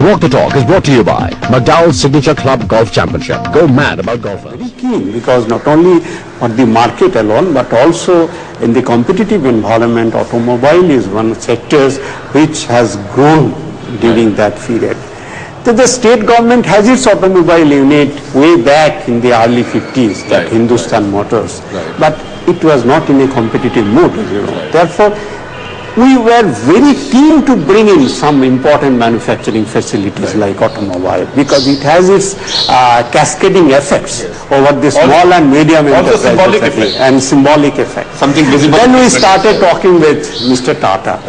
Walk the Talk is brought to you by McDowell's Signature Club Golf Championship. Go mad about golfers. Very keen, because not only for the market alone, but also in the competitive environment, automobile is one of the sectors which has grown during that period. The state government has its automobile unit way back in the early 50s, that Hindustan Motors, but it was not in a competitive mode, Therefore, we were very keen to bring in some important manufacturing facilities like automobile, because it has its cascading effects over the small and medium enterprises and symbolic effect. Something visible. Then we started talking with Mr. Tata,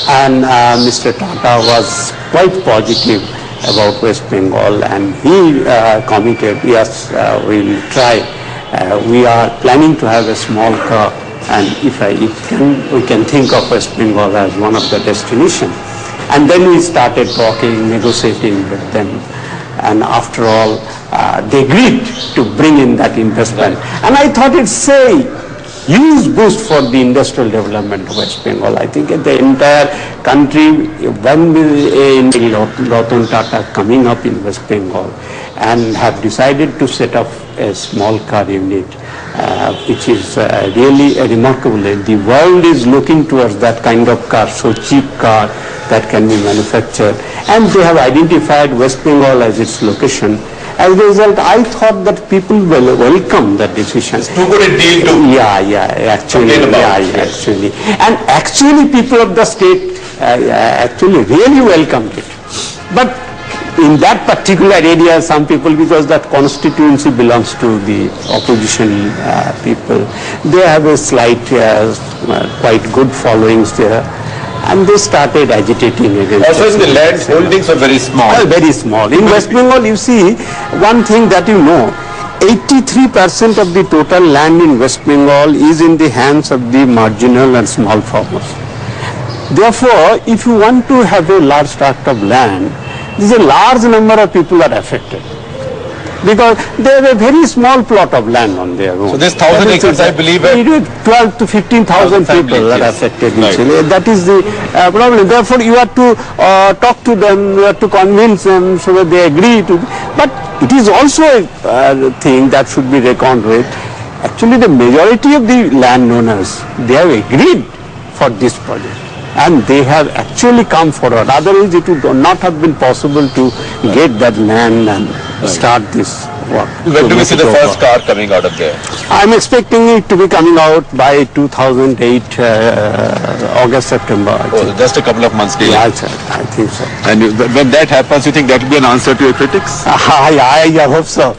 and Mr. Tata was quite positive about West Bengal, and he committed, yes, we will try. We are planning to have a small car, and if we can think of West Bengal as one of the destinations. And then we started talking, negotiating with them, and after all, they agreed to bring in that investment. And I thought it's a huge boost for the industrial development of West Bengal. I think the entire country, when Ratan Tata coming up in West Bengal and have decided to set up a small car unit, which is really remarkable. The world is looking towards that kind of car, so cheap car that can be manufactured, and they have identified West Bengal as its location. As a result, I thought that people will welcome that decision. It's too good a deal to actually. And actually people of the state actually really welcomed it. But in that particular area, some people, because that constituency belongs to the opposition people, they have a slight, quite good followings there, and they started agitating against. Also, the land holdings are very small. Very small. In West Bengal, you see, one thing that 83% of the total land in West Bengal is in the hands of the marginal and small farmers. Therefore, if you want to have a large tract of land, there's a large number of people are affected, because they have a very small plot of land on their own. So this 1,000 acres, I believe, 12 to 15,000 people are affected easily. That is the problem. Therefore, you have to talk to them, you have to convince them so that they agree to. But it is also a thing that should be reckoned with. Actually, the majority of the landowners, they have agreed for this project, and they have actually come forward. Otherwise, it would not have been possible to get that land and start this work. When do we see the first car coming out of there? I'm expecting it to be coming out by 2008, August, September. Just a couple of months delay. Yeah, I think so. And when that happens, you think that will be an answer to your critics? I hope so.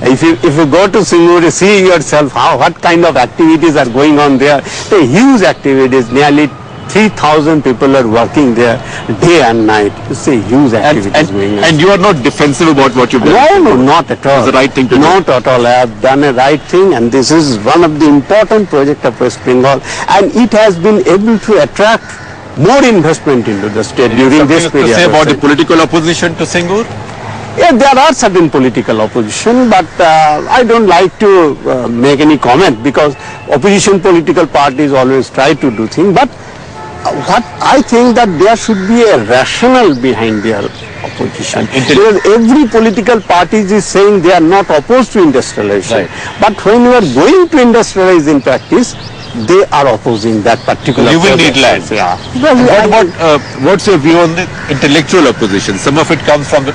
If you go to Singur, see yourself what kind of activities are going on there. The huge activities, nearly 3,000 people are working there day and night. You see huge activities going on. And you are not defensive about what you've done? No, not at all. It's the right thing to do. Not at all. I have done a right thing, and this is one of the important projects of West Bengal, and it has been able to attract more investment into the state during this period. To say about the political opposition to Singur? Yeah, there are certain political opposition, but I don't like to make any comment, because opposition political parties always try to do things. But what I think that there should be a rationale behind their opposition. Because every political party is saying they are not opposed to industrialization. But when you are going to industrialize in practice, they are opposing that particular. You will need land. Yeah. What's your view on the intellectual opposition? Some of it comes from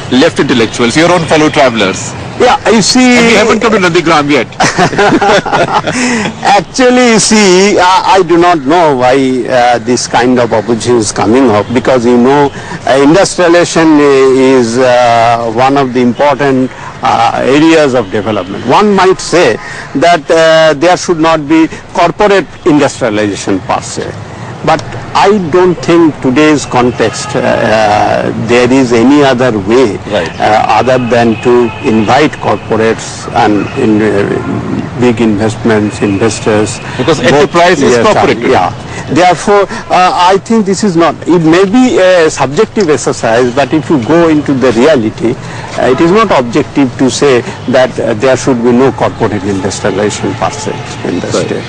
left intellectuals, your own fellow travelers. Yeah, you see. And we haven't come to Nandigram yet. Actually, you see, I do not know why this kind of opposition is coming up, because industrialization is one of the important areas of development. One might say that there should not be corporate industrialization per se. But I don't think today's context there is any other way other than to invite corporates and big investors. Because enterprise is corporate. Yeah. Therefore, I think this is not, it may be a subjective exercise, but if you go into the reality, it is not objective to say that there should be no corporate industrialization per se in the state.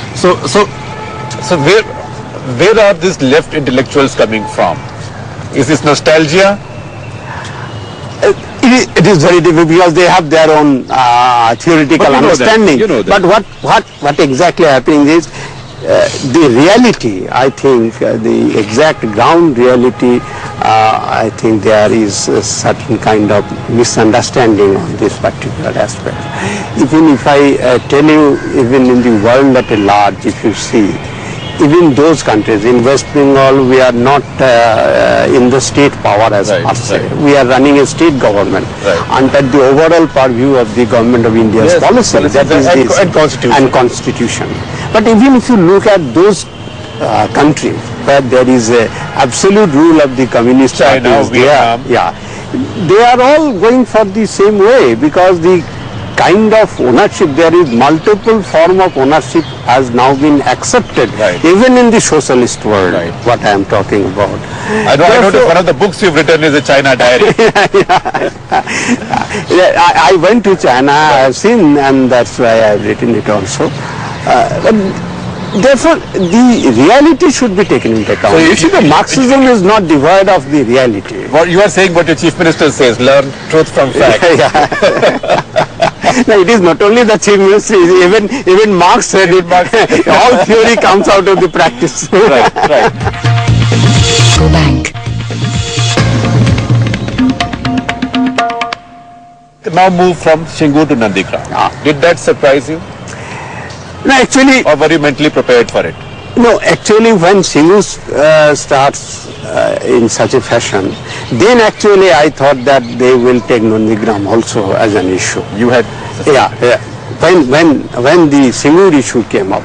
So where are these left intellectuals coming from? Is this nostalgia? It is very difficult because they have their own theoretical understanding. But what exactly happening is the reality, I think, the exact ground reality, I think there is a certain kind of misunderstanding on this particular aspect. Even if I tell you, even in the world at large, if you see, even those countries, in West Bengal, we are not in the state power as such. We are running a state government under the overall purview of the government of India's policy, that is this, and constitution. But even if you look at those countries where there is a absolute rule of the communist parties, they are all going for the same way, because the kind of ownership, there is multiple form of ownership has now been accepted, even in the socialist world, what I am talking about. I noticed one of the books you've written is a China diary. I went to China, I have seen, and that's why I have written it also. Therefore, the reality should be taken into account. So you see, the Marxism is not devoid of the reality. What you are saying, what your chief minister says, learn truth from fact. No, it is not only the chief minister, even Marx said it. All theory comes out of the practice. Go back. Now move from Shingu to Nandigram. Did that surprise you? No, actually, or were you mentally prepared for it? No, actually, when Shingu starts in such a fashion, then actually I thought that they will take Nandigram also as an issue. You had? When the Shingu issue came up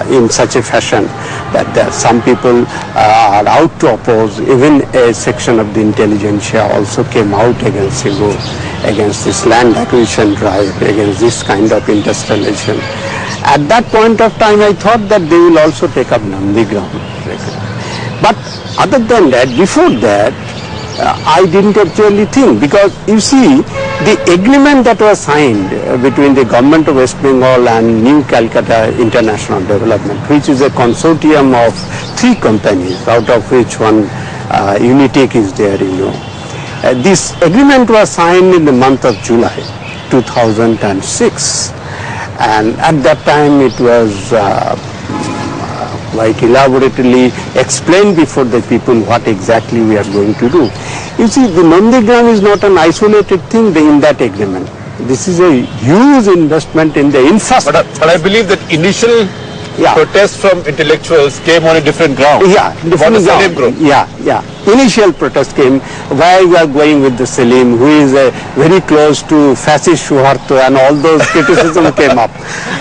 in such a fashion that some people are out to oppose, even a section of the intelligentsia also came out against Shingu, against this land acquisition drive, against this kind of industrialization. At that point of time, I thought that they will also take up Nandigram. But other than that, before that, I didn't actually think, because you see, the agreement that was signed between the government of West Bengal and New Calcutta International Development, which is a consortium of 3 companies, out of which one Unitech is there, this agreement was signed in the month of July 2006. And at that time it was quite elaborately explained before the people what exactly we are going to do. You see, the Nandigram is not an isolated thing in that agreement. This is a huge investment in the infrastructure. But I believe that initial protests from intellectuals came on a different ground. Different ground. Initial protest came why we are going with the Salim, who is very close to fascist Suharto, and all those criticism came up.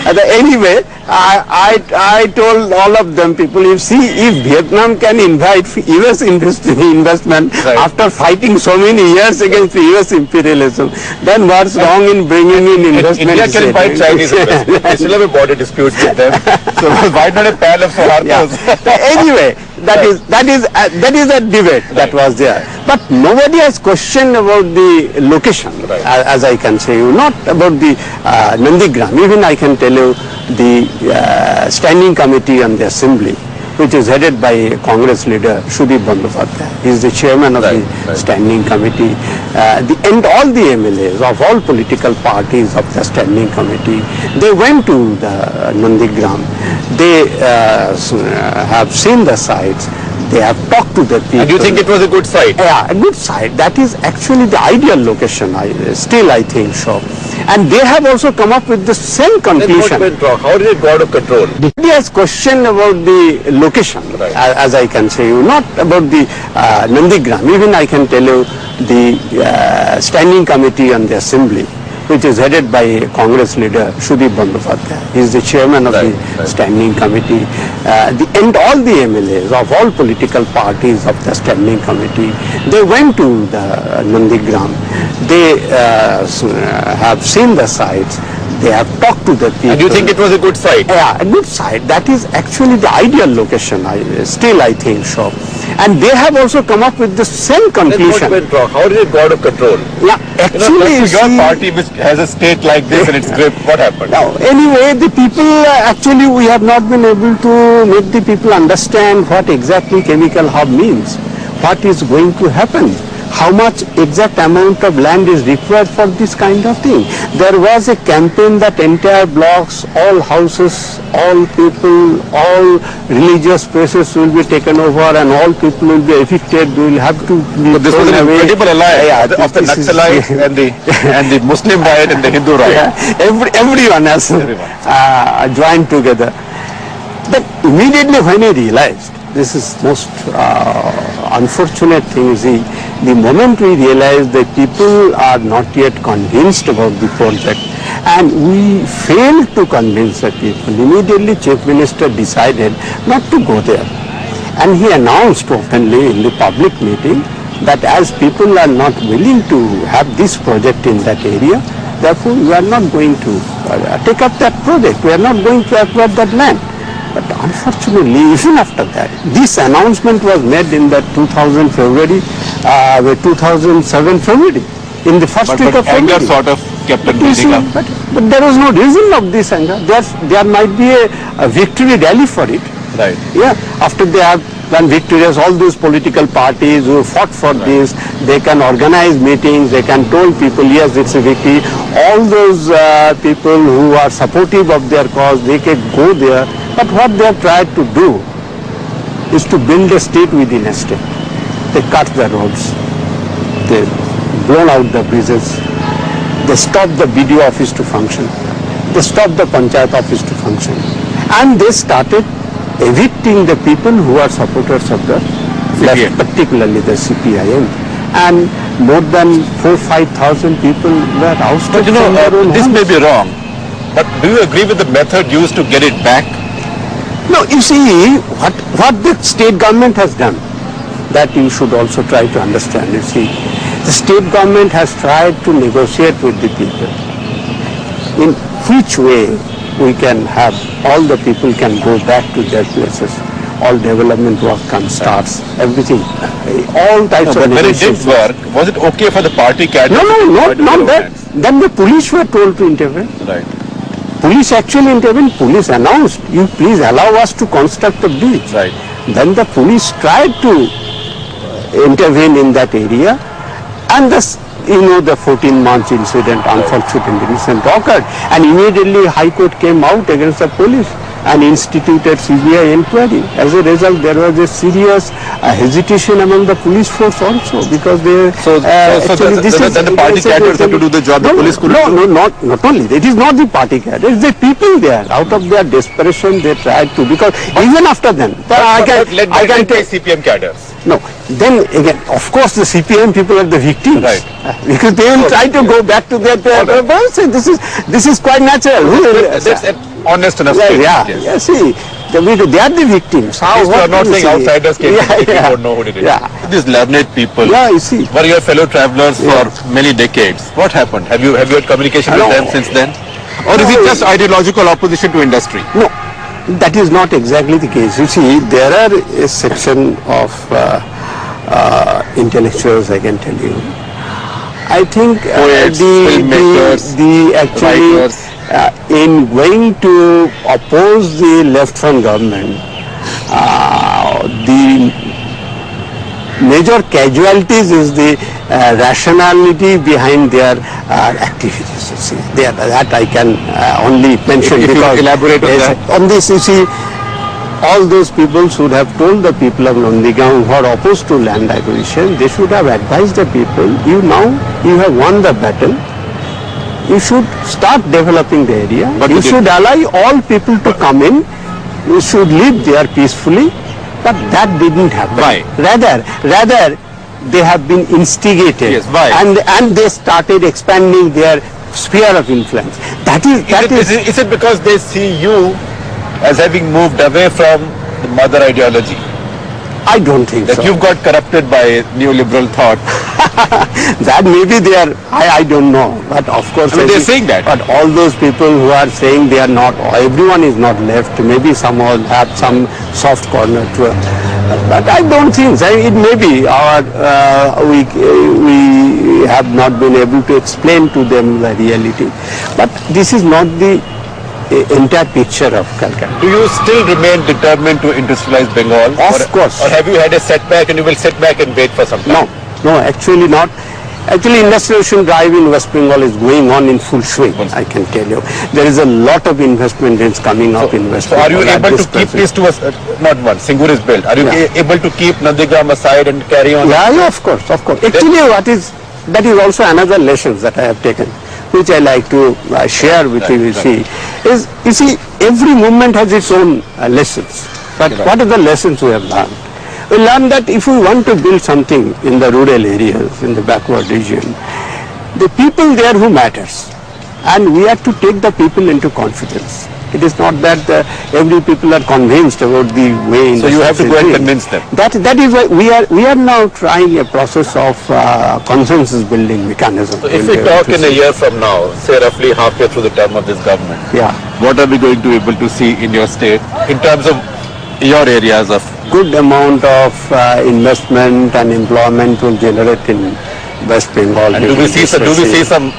Anyway, I told all of them, people, if Vietnam can invite US investment after fighting so many years against the US imperialism, then what's wrong in bringing in investment? India can invite Chinese investment. They still have a border dispute with them. So why not a pair of Suhartos? Anyway, that is a debate that was there. But nobody has questioned about the location, as I can say, not about the Nandigram. Even I can tell you, the Standing Committee on the Assembly, which is headed by Congress leader Sudip Bandyopadhyay. He is the chairman of the Standing Committee. And all the MLAs of all political parties of the Standing Committee, they went to the Nandigram. They have seen the sites. They have talked to the people. And you think it was a good site? Yeah, a good site. That is actually the ideal location, I think so. And they have also come up with the same conclusion. How did it go out of control? He has questioned about the location, as I can say, not about the Nandigram. Even I can tell you, the Standing Committee on the Assembly, which is headed by Congress leader Sudip Bandyopadhyay. He is the chairman of the Standing Committee. And all the MLAs of all political parties of the Standing Committee, they went to the Nandigram. They have seen the sites. They have talked to the people. And you think it was a good site? Yeah, a good site. That is actually the ideal location, I think so. And they have also come up with the same conclusion. How did it go out of control? Yeah, actually, your party, which has a state like this in its grip, what happened? Now, anyway, the people, actually, we have not been able to make the people understand what exactly chemical hub means, what is going to happen, how much exact amount of land is required for this kind of thing. There was a campaign that entire blocks, all houses, all people, all religious places will be taken over and all people will be evicted. They will have to be This was thrown an away. incredible alliance of the this is- Naxalites and the Muslim riot and the Hindu riot. Everyone has joined together. But immediately when he realized, this is most unfortunate thing, is the moment we realized that people are not yet convinced about the project and we failed to convince the people, immediately Chief Minister decided not to go there. And he announced openly in the public meeting that as people are not willing to have this project in that area, therefore we are not going to take up that project, we are not going to acquire that land. But unfortunately, even after that, this announcement was made in the 2000 February, 2007 February, in the first week of Anger February. sort of kept on But you see, building up. but there was no reason of this anger. There might be a victory rally for it. Right. Yeah, after they have done victorious, all those political parties who fought for this, they can organize meetings, they can tell people, yes, it's a victory. All those people who are supportive of their cause, they can go there. But what they have tried to do is to build a state within a state. They cut the roads, they blown out the bridges, they stopped the BDO office to function, they stopped the Panchayat office to function, and they started evicting the people who are supporters of the left, particularly the CPIM. And more than 4,000-5,000 people were ousted But you from their own know, this homes. may be wrong, but do you agree with the method used to get it back? No, you see, what the state government has done, that you should also try to understand. You see, the state government has tried to negotiate with the people. In which way we can have, all the people can go back to their places, all development work can start, everything, all types of But when it did negotiations. work, was it okay for the party cadres? No, to not that. organize? Then the police were told to intervene. Right. Police actually intervened. Police announced, you please allow us to construct the bridge. Right. Then the police tried to intervene in that area, and the 14 months incident, unfortunate incident occurred, and immediately High Court came out against the police and instituted CBI inquiry. As a result, there was a serious hesitation among the police force also, because they Then the party cadres have to do the job, the police couldn't do? No, not only. It is not the party cadres, the people there. Out of their desperation, they tried to, because even after then, I can take CPM cadres. no, then again, of course, the CPM people are the victims, Right. Because they will try to go back to their. This is quite natural. That's honest enough statement, Yeah. See, they are the victims. At least we are what not can you saying say? outsiders came Yeah, if you yeah. don't know who it is. Yeah. These learned people Yeah, you see. were your fellow travelers Yeah. for many decades. What happened? Have you had communication with No. them since then? Or is it No. just ideological opposition to industry? No, that is not exactly the case. You see, there are a section of intellectuals, I can tell you. I think Poets, filmmakers, the actually writers. In going to oppose the left front government, the major casualties is the rationality behind their activities. You see, that I can only mention If you because elaborate on yes, that. on this, you see, all those people should have told the people of Nandigaon who are opposed to land acquisition, they should have advised the people, you have won the battle, you should start developing the area, But you they should allow all people to come in, you should live there peacefully, but that didn't happen. Why? Rather they have been instigated. Yes, why? And they started expanding their sphere of influence. Is it because they see you as having moved away from the mother ideology? I don't think That so. you've got corrupted by neoliberal thought? That may be there, I don't know, but of course. I mean, they're saying that. But all those people who are saying they are not, everyone is not left, maybe some all have some soft corner to it. But I don't think so. It may be we have not been able to explain to them the reality. But this is not the entire picture of Calcutta. Do you still remain determined to industrialize Bengal? Of course. Or have you had a setback and you will sit back and wait for some time? No, No, actually not. Actually, industrialization drive in West Bengal is going on in full swing, I can tell you. There is a lot of investment is coming up in West So Bengal. are you able to keep these two, not one, Singur is built. Are you able to keep Nandigram aside and carry on? Yeah, of course, of course. Actually, that is also another lesson that I have taken, which I like to share with you, is, you see, every movement has its own lessons. But what are the lessons we have learned? We learned that if we want to build something in the rural areas, in the backward region, the people there who matters. And we have to take the people into confidence. It is not that every people are convinced about the way. So you have to go and convince them. That is why we are now trying a process of consensus building mechanism. So if we talk in a year from now, say roughly halfway through the term of this government, what are we going to be able to see in your state in terms of your areas of? Good amount of investment and employment will generate in West Bengal. And do we see some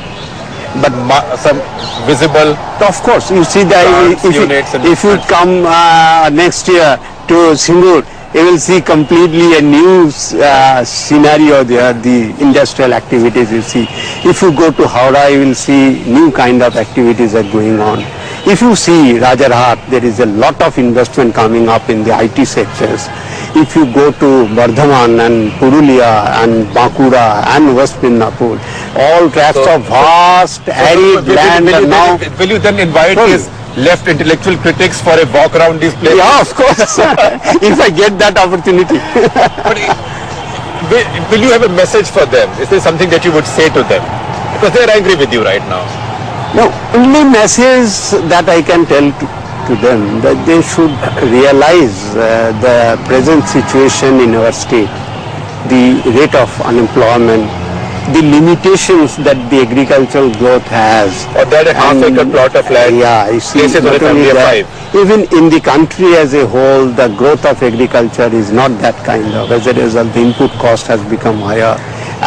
visible? Of course, you see that if you come next year to Singur, you will see completely a new scenario there, the industrial activities you see. If you go to Howrah, you will see new kind of activities are going on. If you see Rajarhat, there is a lot of investment coming up in the IT sectors. If you go to Bardhaman and Purulia and Bankura and West Midnapur, all tracts of vast, arid land are now... Will you then invite these left intellectual critics for a walk around these places? Yeah, of course, if I get that opportunity. But will you have a message for them? Is there something that you would say to them? Because they are angry with you right now. No, only message that I can tell to them that they should realize the present situation in our state, the rate of unemployment, the limitations that the agricultural growth has. Or that a half-acre plot of land. Yeah, you see, not only that, even in the country as a whole, the growth of agriculture is not that kind of. As a result, the input cost has become higher,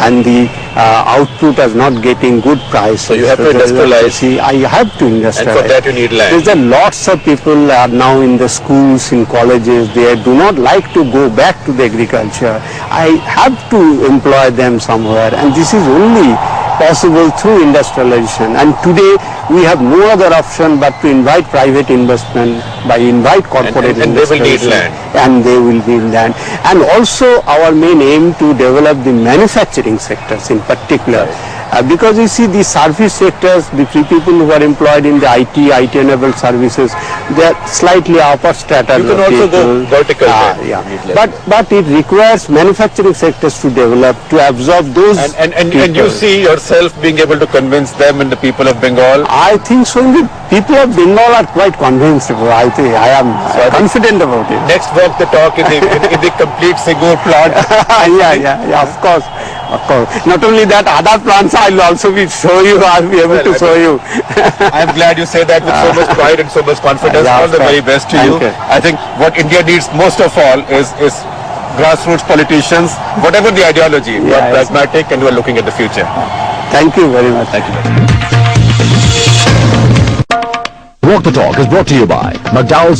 and the output is not getting good price. So you have to industrialize. See, I have to industrialize. And for that you need land. There's lots of people are now in the schools, in colleges. They do not like to go back to the agriculture. I have to employ them somewhere, and this is only possible through industrialization. And today we have no other option but to invite private investment, invite corporate and they will need land. And they will need land. And also our main aim to develop the manufacturing sectors in particular. Because you see the service sectors, the people who are employed in the IT-enabled services, they are slightly upper strata. You can also go vertical. But it requires manufacturing sectors to develop, to absorb those and you see yourself being able to convince them and the people of Bengal? I think so. The people of Bengal are quite convinced. I think I am confident about it. Next walk the talk in the complete Singur plant. yeah, of course. Of course. Not only that, other plants I'll also be able to show you. I'm glad you say that with so much pride and so much confidence. All the very best to you. I think what India needs most of all is grassroots politicians, whatever the ideology, who are pragmatic and who are looking at the future. Thank you very much. Thank you very much. Walk the Talk is brought to you by McDowell's